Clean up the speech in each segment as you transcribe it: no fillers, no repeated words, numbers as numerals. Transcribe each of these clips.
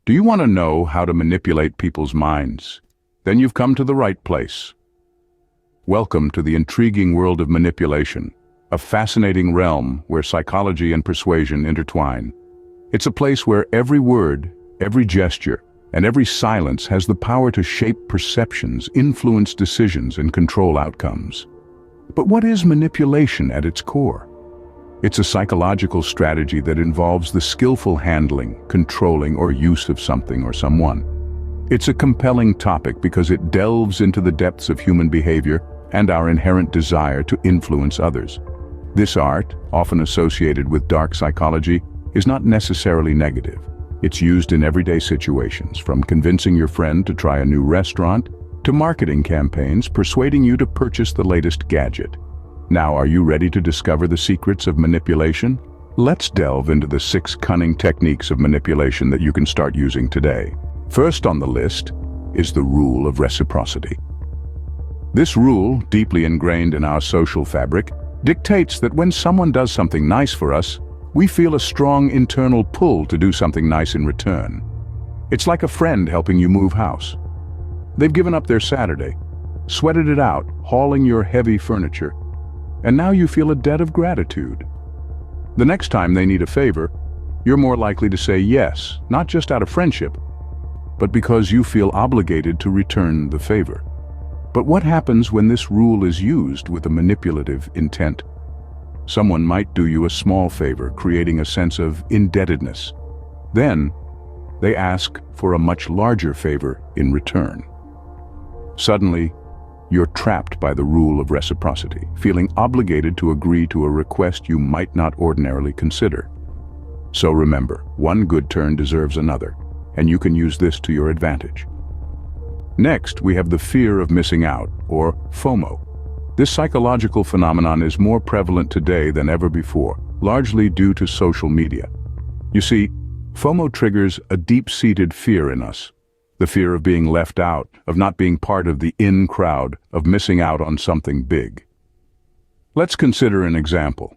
Do you want to know how to manipulate people's minds? Then you've come to the right place. Welcome to the intriguing world of manipulation, a fascinating realm where psychology and persuasion intertwine. It's a place where every word, every gesture, and every silence has the power to shape perceptions, influence decisions, and control outcomes. But what is manipulation at its core? It's a psychological strategy that involves the skillful handling, controlling, or use of something or someone. It's a compelling topic because it delves into the depths of human behavior and our inherent desire to influence others. This art, often associated with dark psychology, is not necessarily negative. It's used in everyday situations, from convincing your friend to try a new restaurant, to marketing campaigns persuading you to purchase the latest gadget. Now, are you ready to discover the secrets of manipulation? Let's delve into the 6 cunning techniques of manipulation that you can start using today. First on the list is the Rule of Reciprocity. This rule, deeply ingrained in our social fabric, dictates that when someone does something nice for us, we feel a strong internal pull to do something nice in return. It's like a friend helping you move house. They've given up their Saturday, sweated it out, hauling your heavy furniture, and now you feel a debt of gratitude. The next time they need a favor, you're more likely to say yes, not just out of friendship, but because you feel obligated to return the favor. But what happens when this rule is used with a manipulative intent? Someone might do you a small favor, creating a sense of indebtedness. Then, they ask for a much larger favor in return. Suddenly, you're trapped by the rule of reciprocity, feeling obligated to agree to a request you might not ordinarily consider. So remember, one good turn deserves another, and you can use this to your advantage. Next, we have the fear of missing out, or FOMO. This psychological phenomenon is more prevalent today than ever before, largely due to social media. You see, FOMO triggers a deep-seated fear in us. The fear of being left out, of not being part of the in crowd, of missing out on something big. Let's consider an example.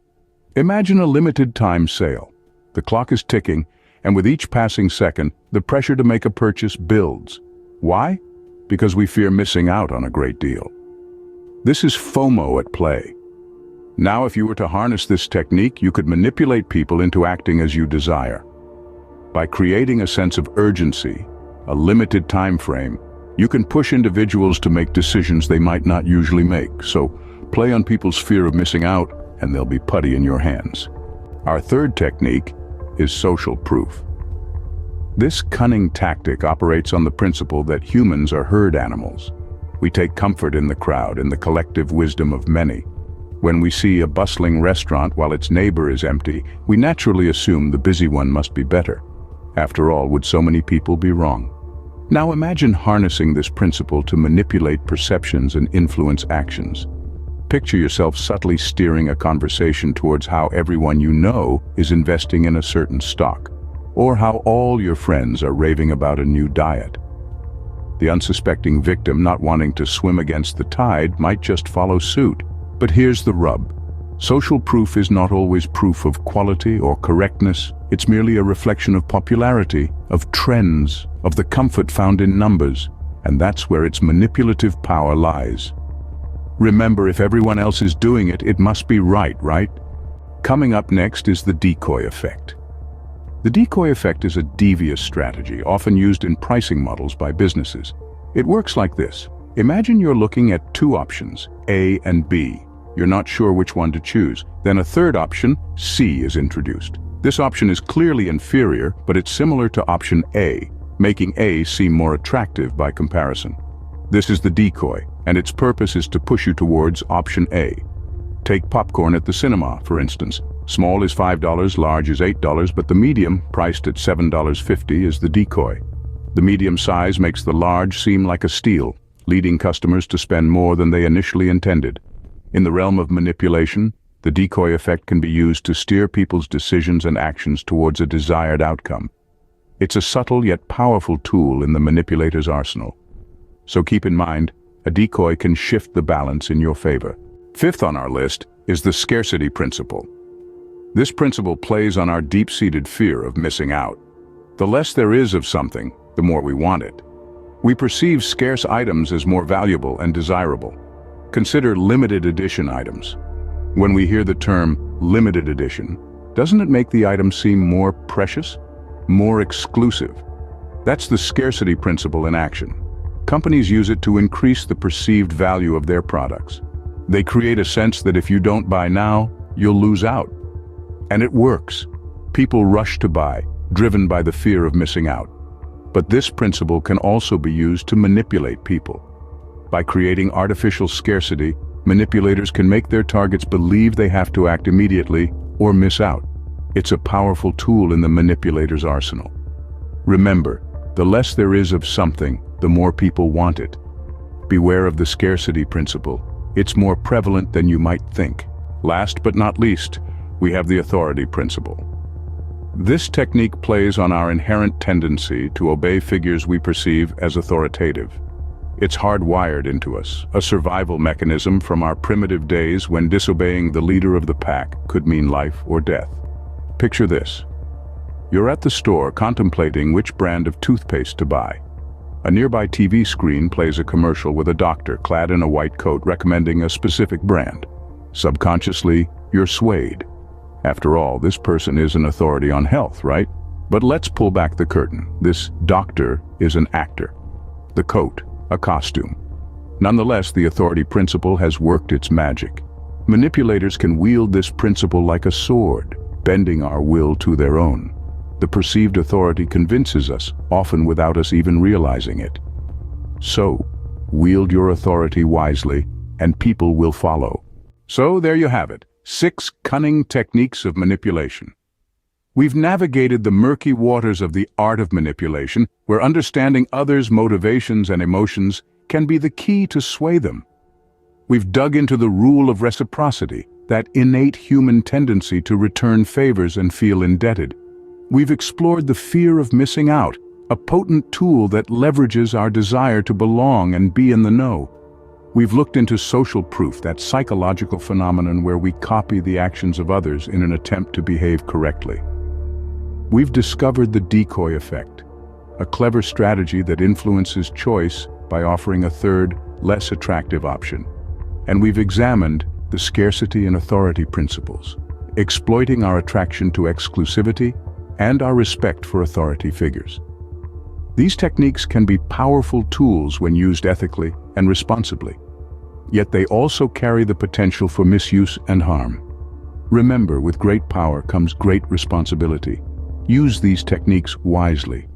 Imagine a limited time sale. The clock is ticking, and with each passing second, the pressure to make a purchase builds. Why? Because we fear missing out on a great deal. This is FOMO at play. Now, if you were to harness this technique, you could manipulate people into acting as you desire. By creating a sense of urgency, a limited time frame, you can push individuals to make decisions they might not usually make. So play on people's fear of missing out, and they'll be putty in your hands. Our third technique is social proof. This cunning tactic operates on the principle that humans are herd animals. We take comfort in the crowd, in the collective wisdom of many. When we see a bustling restaurant while its neighbor is empty, we naturally assume the busy one must be better. After all, would so many people be wrong? Now imagine harnessing this principle to manipulate perceptions and influence actions. Picture yourself subtly steering a conversation towards how everyone you know is investing in a certain stock, or how all your friends are raving about a new diet. The unsuspecting victim, not wanting to swim against the tide, might just follow suit. But here's the rub. Social proof is not always proof of quality or correctness. It's merely a reflection of popularity, of trends, of the comfort found in numbers, and that's where its manipulative power lies. Remember, if everyone else is doing it, it must be right? Coming up next is the Decoy Effect. The Decoy Effect is a devious strategy, often used in pricing models by businesses. It works like this. Imagine you're looking at 2 options, A and B. You're not sure which one to choose. Then a third option, C, is introduced. This option is clearly inferior, but it's similar to option A, making A seem more attractive by comparison. This is the decoy, and its purpose is to push you towards option A. Take popcorn at the cinema, for instance. Small is $5, large is $8, but the medium, priced at $7.50, is the decoy. The medium size makes the large seem like a steal, leading customers to spend more than they initially intended. In the realm of manipulation, the decoy effect can be used to steer people's decisions and actions towards a desired outcome. It's a subtle yet powerful tool in the manipulator's arsenal. So keep in mind, a decoy can shift the balance in your favor. Fifth on our list is the Scarcity Principle. This principle plays on our deep-seated fear of missing out. The less there is of something, the more we want it. We perceive scarce items as more valuable and desirable. Consider limited edition items. When we hear the term limited edition, doesn't it make the item seem more precious, more exclusive? That's the scarcity principle in action. Companies use it to increase the perceived value of their products. They create a sense that if you don't buy now, you'll lose out. And it works. People rush to buy, driven by the fear of missing out. But this principle can also be used to manipulate people. By creating artificial scarcity, manipulators can make their targets believe they have to act immediately or miss out. It's a powerful tool in the manipulator's arsenal. Remember, the less there is of something, the more people want it. Beware of the scarcity principle. It's more prevalent than you might think. Last but not least, we have the authority principle. This technique plays on our inherent tendency to obey figures we perceive as authoritative. It's hardwired into us, a survival mechanism from our primitive days when disobeying the leader of the pack could mean life or death. Picture this. You're at the store contemplating which brand of toothpaste to buy. A nearby TV screen plays a commercial with a doctor clad in a white coat recommending a specific brand. Subconsciously, you're swayed. After all, this person is an authority on health, right? But let's pull back the curtain. This doctor is an actor. The coat, a costume. Nonetheless, the authority principle has worked its magic. Manipulators can wield this principle like a sword, bending our will to their own. The perceived authority convinces us, often without us even realizing it. So, wield your authority wisely, and people will follow. So there you have it. 6 cunning techniques of manipulation. We've navigated the murky waters of the art of manipulation, where understanding others' motivations and emotions can be the key to sway them. We've dug into the rule of reciprocity, that innate human tendency to return favors and feel indebted. We've explored the fear of missing out, a potent tool that leverages our desire to belong and be in the know. We've looked into social proof, that psychological phenomenon where we copy the actions of others in an attempt to behave correctly. We've discovered the decoy effect, a clever strategy that influences choice by offering a third, less attractive option. And we've examined the scarcity and authority principles, exploiting our attraction to exclusivity and our respect for authority figures. These techniques can be powerful tools when used ethically and responsibly. Yet they also carry the potential for misuse and harm. Remember, with great power comes great responsibility. Use these techniques wisely,